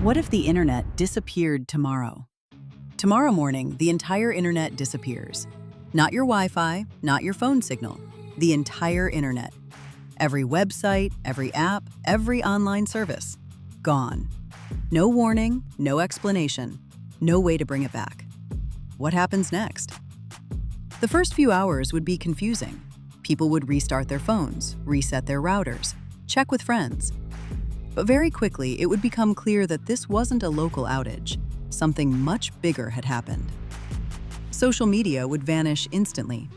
What if the internet disappeared tomorrow? Tomorrow morning, the entire internet disappears. Not your Wi-Fi, not your phone signal, the entire internet. Every website, every app, every online service. Gone. No warning, no explanation, no way to bring it back. What happens next? The first few hours would be confusing. People would restart their phones, reset their routers, check with friends. But very quickly, it would become clear that this wasn't a local outage. Something much bigger had happened. Social media would vanish instantly.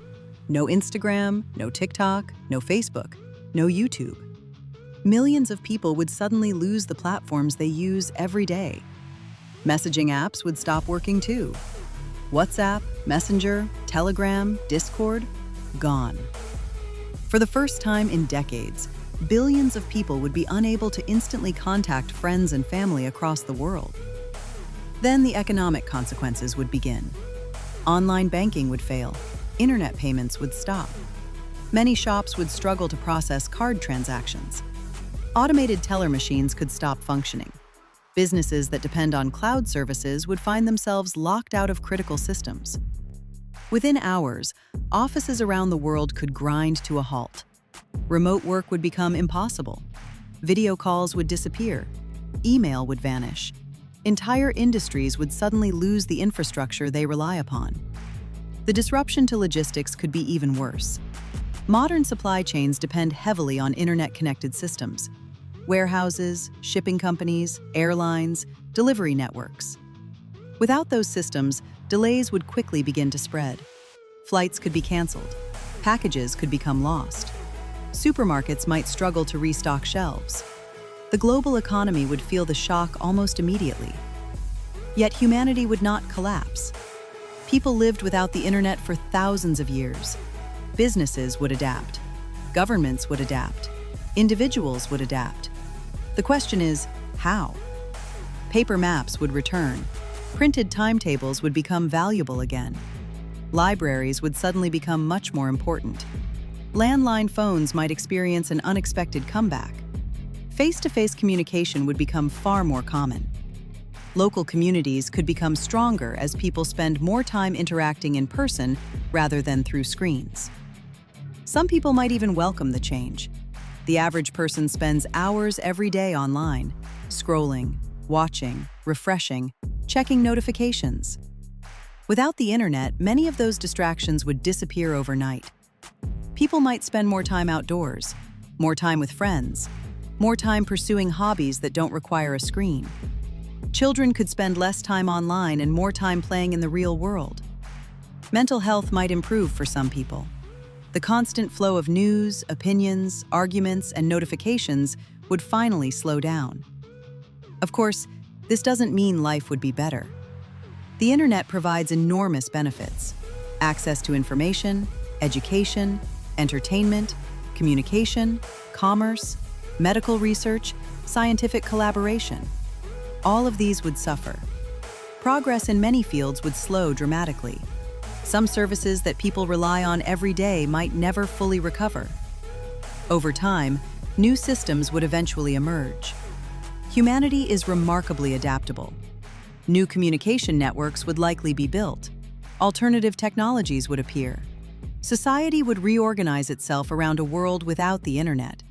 No Instagram, no TikTok, no Facebook, no YouTube. Millions of people would suddenly lose the platforms they use every day. Messaging apps would stop working too. WhatsApp, Messenger, Telegram, Discord, gone. For the first time in decades, billions of people would be unable to instantly contact friends and family across the world. Then the economic consequences would begin. Online banking would fail. Internet payments would stop. Many shops would struggle to process card transactions. Automated teller machines could stop functioning. Businesses that depend on cloud services would find themselves locked out of critical systems. Within hours, offices around the world could grind to a halt. Remote work would become impossible. Video calls would disappear. Email would vanish. Entire industries would suddenly lose the infrastructure they rely upon. The disruption to logistics could be even worse. Modern supply chains depend heavily on internet-connected systems. Warehouses, shipping companies, airlines, delivery networks. Without those systems, delays would quickly begin to spread. Flights could be canceled. Packages could become lost. Supermarkets might struggle to restock shelves. The global economy would feel the shock almost immediately. Yet humanity would not collapse. People lived without the internet for thousands of years. Businesses would adapt. Governments would adapt. Individuals would adapt. The question is, how? Paper maps would return. Printed timetables would become valuable again. Libraries would suddenly become much more important. Landline phones might experience an unexpected comeback. Face-to-face communication would become far more common. Local communities could become stronger as people spend more time interacting in person rather than through screens. Some people might even welcome the change. The average person spends hours every day online, scrolling, watching, refreshing, checking notifications. Without the internet, many of those distractions would disappear overnight. People might spend more time outdoors, more time with friends, more time pursuing hobbies that don't require a screen. Children could spend less time online and more time playing in the real world. Mental health might improve for some people. The constant flow of news, opinions, arguments, and notifications would finally slow down. Of course, this doesn't mean life would be better. The internet provides enormous benefits: access to information, education, entertainment, communication, commerce, medical research, scientific collaboration. All of these would suffer. Progress in many fields would slow dramatically. Some services that people rely on every day might never fully recover. Over time, new systems would eventually emerge. Humanity is remarkably adaptable. New communication networks would likely be built. Alternative technologies would appear. Society would reorganize itself around a world without the internet.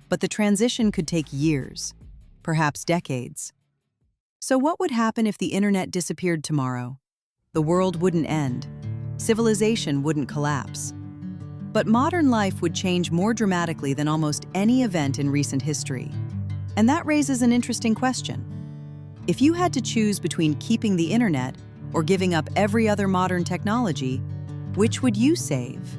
But the transition could take years, perhaps decades. So what would happen if the internet disappeared tomorrow? The world wouldn't end. Civilization wouldn't collapse. But modern life would change more dramatically than almost any event in recent history. And that raises an interesting question. If you had to choose between keeping the internet or giving up every other modern technology, which would you save?